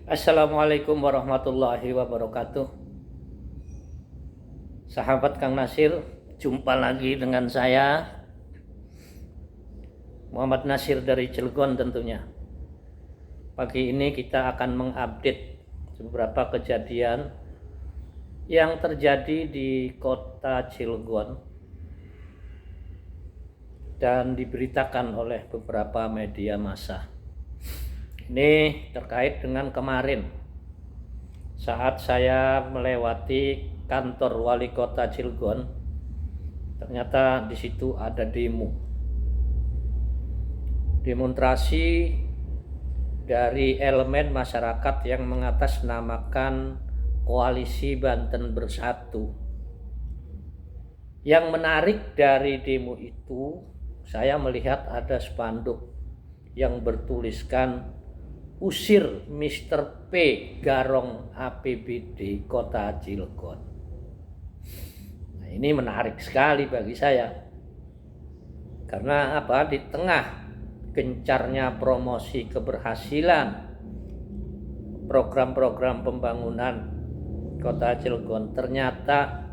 Assalamualaikum warahmatullahi wabarakatuh. Sahabat Kang Nasir, jumpa lagi dengan saya Muhammad Nasir dari Cilegon tentunya. Pagi ini kita akan mengupdate beberapa kejadian yang terjadi di kota Cilegon dan diberitakan oleh beberapa media massa. Ini terkait dengan kemarin saat saya melewati kantor wali kota Cilegon, ternyata di situ ada demonstrasi dari elemen masyarakat yang mengatasnamakan Koalisi Banten Bersatu. Yang menarik dari demo itu, saya melihat ada spanduk yang bertuliskan "Usir Mr. P Garong APBD Kota Cilegon". Nah, ini menarik sekali bagi saya. Karena apa? Di tengah gencarnya promosi keberhasilan program-program pembangunan Kota Cilegon, ternyata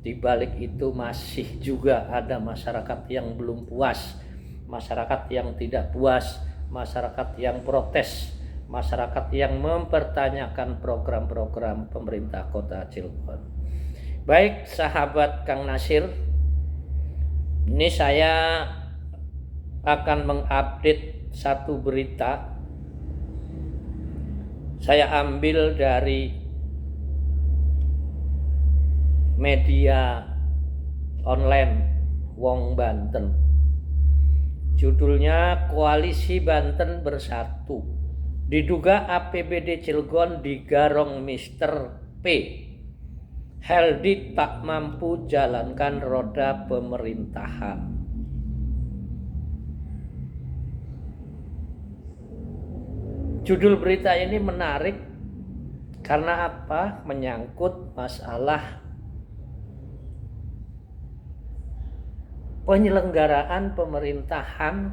di balik itu masih juga ada masyarakat yang belum puas, masyarakat yang tidak puas, masyarakat yang protes, masyarakat yang mempertanyakan program-program pemerintah Kota Cilegon. Baik sahabat Kang Nasir, ini saya akan mengupdate satu berita. Saya ambil dari media online Wong Banten. Judulnya "Koalisi Banten Bersatu. Diduga APBD Cilegon digarong Mr. P. Heldi tak mampu jalankan roda pemerintahan". Judul berita ini menarik karena apa? Menyangkut masalah penyelenggaraan pemerintahan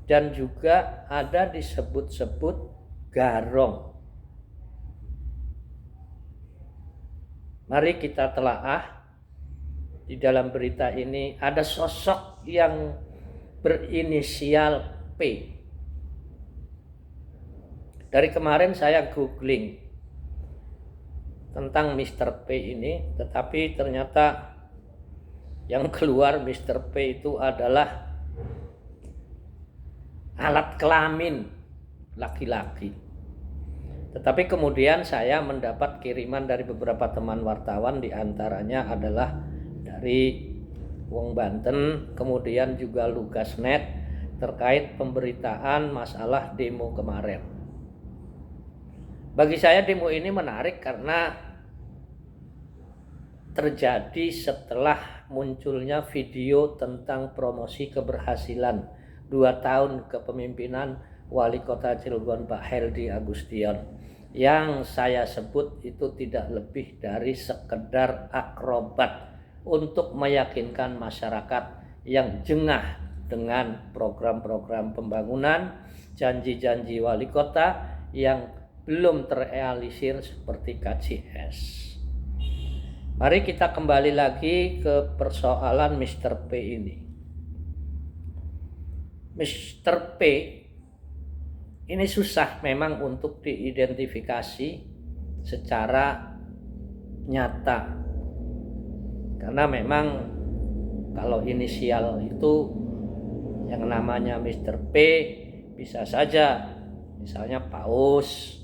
dan juga ada disebut-sebut garong. Mari kita telaah. Di dalam berita ini ada sosok yang berinisial P. Dari kemarin saya googling tentang Mr. P ini, tetapi ternyata yang keluar Mr. P itu adalah alat kelamin laki-laki. Tetapi kemudian saya mendapat kiriman dari beberapa teman wartawan, diantaranya adalah dari Wong Banten, kemudian juga Lugasnet, terkait pemberitaan masalah demo kemarin. Bagi saya demo ini menarik karena terjadi setelah munculnya video tentang promosi keberhasilan 2 tahun kepemimpinan Wali Kota Cilegon Pak Heldi Agustion, yang saya sebut itu tidak lebih dari sekedar akrobat untuk meyakinkan masyarakat yang jengah dengan program-program pembangunan, janji-janji wali kota yang belum terrealisir seperti KCS. Mari kita kembali lagi ke persoalan Mr. P ini. Mr. P ini susah memang untuk diidentifikasi secara nyata. Karena memang kalau inisial itu yang namanya Mr. P bisa saja misalnya Paus.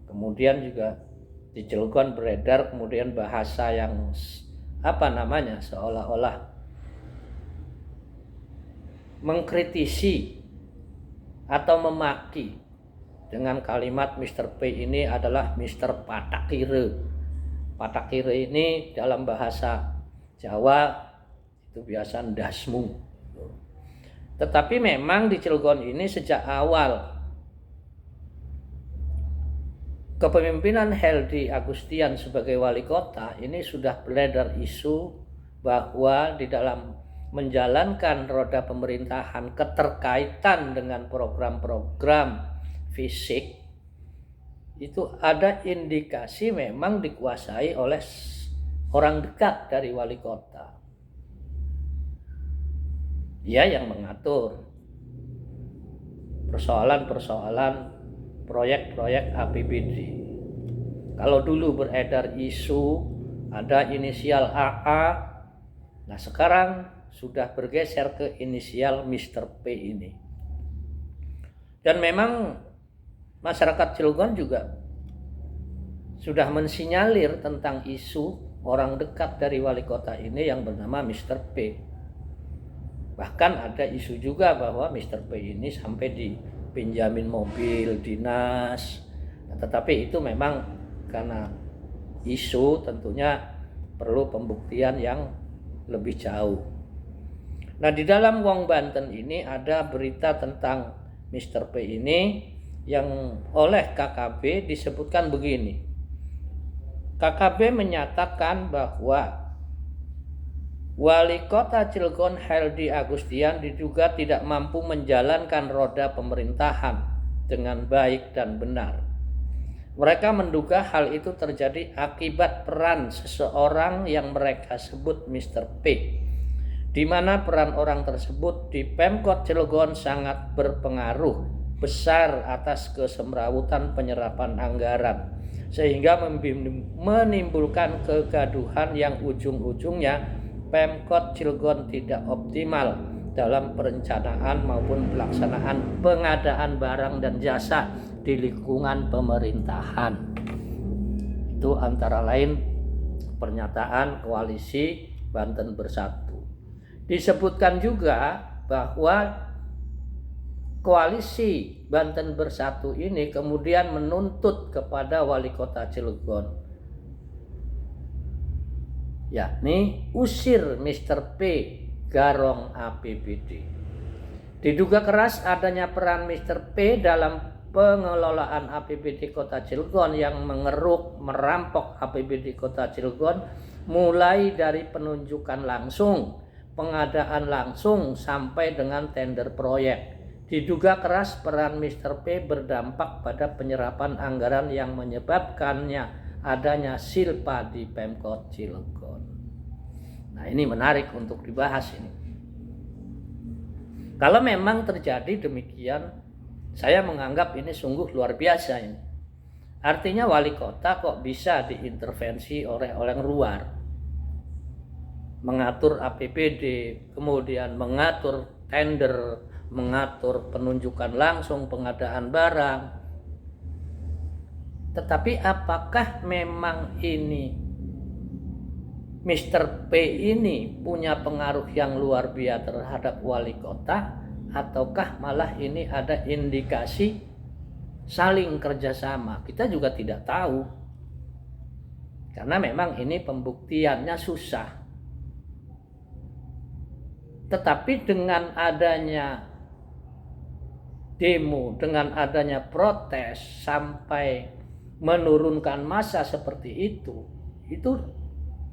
Kemudian juga di Cilegon beredar kemudian bahasa yang seolah-olah mengkritisi atau memaki dengan kalimat Mr. P ini adalah Mr. Patakire. Patakire ini dalam bahasa Jawa itu biasa ndasmu. Tetapi memang di Cilegon ini sejak awal kepemimpinan Heldi Agustion sebagai wali kota ini sudah beredar isu bahwa di dalam menjalankan roda pemerintahan keterkaitan dengan program-program fisik itu ada indikasi memang dikuasai oleh orang dekat dari wali kota. Dia yang mengatur persoalan-persoalan proyek-proyek APBD. Kalau dulu beredar isu ada inisial AA, nah sekarang sudah bergeser ke inisial Mr. P ini. Dan memang masyarakat Cilegon juga sudah mensinyalir tentang isu orang dekat dari wali kota ini yang bernama Mr. P. Bahkan ada isu juga bahwa Mr. P ini sampai dipinjamin mobil dinas. Tetapi itu memang karena isu tentunya perlu pembuktian yang lebih jauh. Nah, di dalam Wong Banten ini ada berita tentang Mr. P ini yang oleh KKB disebutkan begini. KKB menyatakan bahwa Wali Kota Cilegon Heldy Agustian diduga tidak mampu menjalankan roda pemerintahan dengan baik dan benar. Mereka menduga hal itu terjadi akibat peran seseorang yang mereka sebut Mr. P, di mana peran orang tersebut di Pemkot Cilegon sangat berpengaruh besar atas kesemrawutan penyerapan anggaran, sehingga menimbulkan kegaduhan yang ujung-ujungnya Pemkot Cilegon tidak optimal dalam perencanaan maupun pelaksanaan pengadaan barang dan jasa di lingkungan pemerintahan. Itu antara lain pernyataan koalisi Banten Bersatu. Disebutkan juga bahwa koalisi Banten Bersatu ini kemudian menuntut kepada wali kota Cilegon, yakni usir Mr. P garong APBD. Diduga keras adanya peran Mr. P dalam pengelolaan APBD Kota Cilegon yang mengeruk, merampok APBD Kota Cilegon mulai dari penunjukan langsung, pengadaan langsung sampai dengan tender proyek. Diduga keras peran Mr. P berdampak pada penyerapan anggaran yang menyebabkannya adanya silpa di Pemkot Cilegon. Nah, ini menarik untuk dibahas ini. Kalau memang terjadi demikian, saya menganggap ini sungguh luar biasa ini. Artinya wali kota kok bisa diintervensi oleh orang luar, mengatur APBD, kemudian mengatur tender, mengatur penunjukan langsung, pengadaan barang. Tetapi apakah memang ini Mr. P ini punya pengaruh yang luar biasa terhadap wali kota, ataukah malah ini ada indikasi saling kerjasama? Kita juga tidak tahu, karena memang ini pembuktiannya susah. Tetapi dengan adanya demo, dengan adanya protes sampai menurunkan massa seperti itu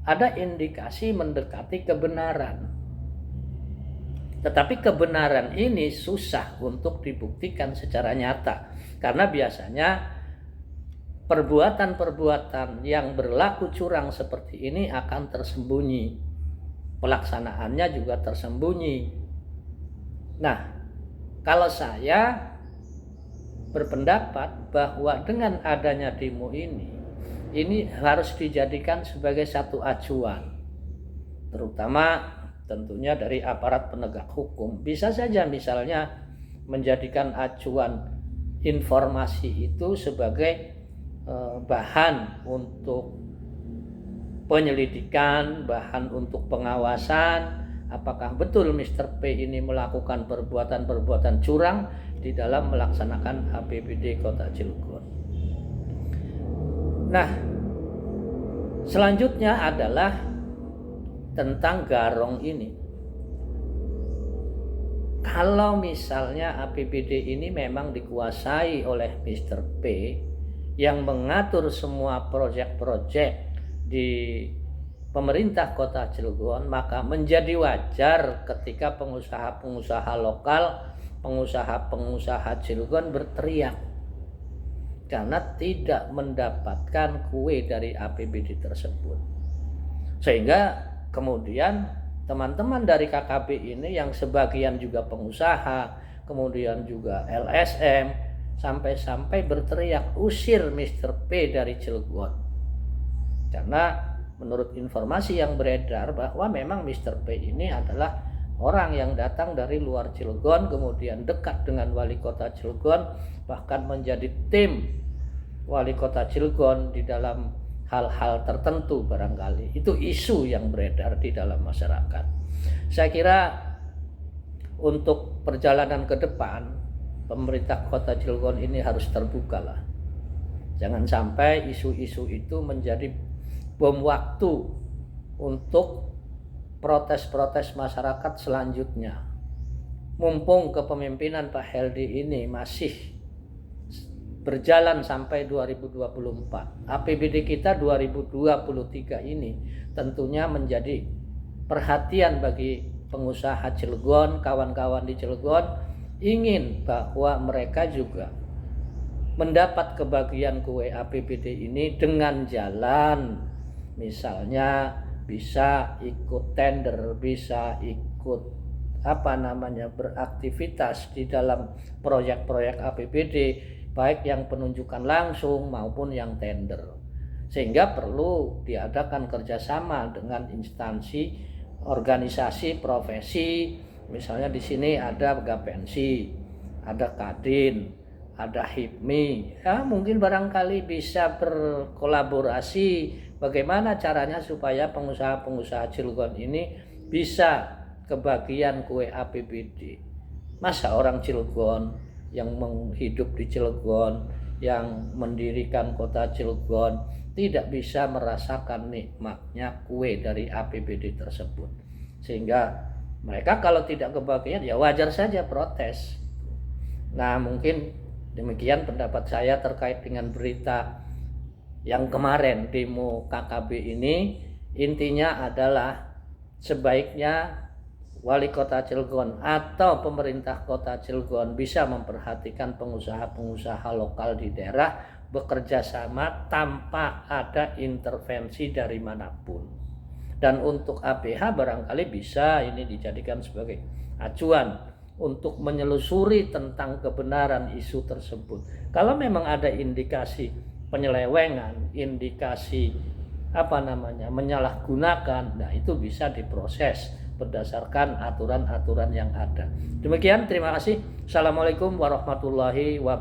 ada indikasi mendekati kebenaran. Tetapi kebenaran ini susah untuk dibuktikan secara nyata, karena biasanya perbuatan-perbuatan yang berlaku curang seperti ini akan tersembunyi, pelaksanaannya juga tersembunyi. Nah, kalau saya berpendapat bahwa dengan adanya demo ini harus dijadikan sebagai satu acuan, terutama tentunya dari aparat penegak hukum. Bisa saja misalnya menjadikan acuan informasi itu sebagai bahan untuk penyelidikan, bahan untuk pengawasan, apakah betul Mr. P ini melakukan perbuatan-perbuatan curang di dalam melaksanakan APBD Kota Cilegon. Nah, selanjutnya adalah tentang garong ini. Kalau misalnya APBD ini memang dikuasai oleh Mr. P yang mengatur semua proyek-proyek di pemerintah Kota Cilegon, maka menjadi wajar ketika pengusaha-pengusaha lokal, pengusaha-pengusaha Cilegon berteriak. karena tidak mendapatkan kue dari APBD tersebut. Sehingga kemudian teman-teman dari KKB ini yang sebagian juga pengusaha, kemudian juga LSM, sampai-sampai berteriak usir Mr. P dari Cilegon. Karena menurut informasi yang beredar bahwa memang Mr. P ini adalah orang yang datang dari luar Cilegon, kemudian dekat dengan wali kota Cilegon, bahkan menjadi tim wali kota Cilegon di dalam hal-hal tertentu barangkali. Itu isu yang beredar di dalam masyarakat. Saya kira untuk perjalanan ke depan, pemerintah kota Cilegon ini harus terbuka lah. Jangan sampai isu-isu itu menjadi bom waktu untuk protes-protes masyarakat selanjutnya. Mumpung kepemimpinan Pak Heldi ini masih berjalan sampai 2024. APBD kita 2023 ini tentunya menjadi perhatian bagi pengusaha Cilegon, kawan-kawan di Cilegon, ingin bahwa mereka juga mendapat kebagian kue APBD ini dengan jalan, misalnya bisa ikut tender, bisa ikut beraktivitas di dalam proyek-proyek APBD, baik yang penunjukan langsung maupun yang tender. Sehingga perlu diadakan kerjasama dengan instansi, organisasi, profesi. Misalnya di sini ada Gapensi, ada Kadin, ada HIPMI. Ya, mungkin barangkali bisa berkolaborasi bagaimana caranya supaya pengusaha-pengusaha Cilegon ini bisa kebagian kue APBD. Masa orang Cilegon yang hidup di Cilegon, yang mendirikan kota Cilegon tidak bisa merasakan nikmatnya kue dari APBD tersebut. Sehingga mereka kalau tidak kebagian ya wajar saja protes. Nah, mungkin demikian pendapat saya terkait dengan berita yang kemarin demo KKB ini. Intinya adalah sebaiknya wali kota Cilegon atau pemerintah kota Cilegon bisa memperhatikan pengusaha-pengusaha lokal di daerah, bekerja sama tanpa ada intervensi dari manapun. Dan untuk APH barangkali bisa ini dijadikan sebagai acuan untuk menyelusuri tentang kebenaran isu tersebut. Kalau memang ada indikasi penyelewengan, indikasi menyalahgunakan, nah itu bisa diproses berdasarkan aturan-aturan yang ada. Demikian, terima kasih. Assalamualaikum warahmatullahi wabarakatuh.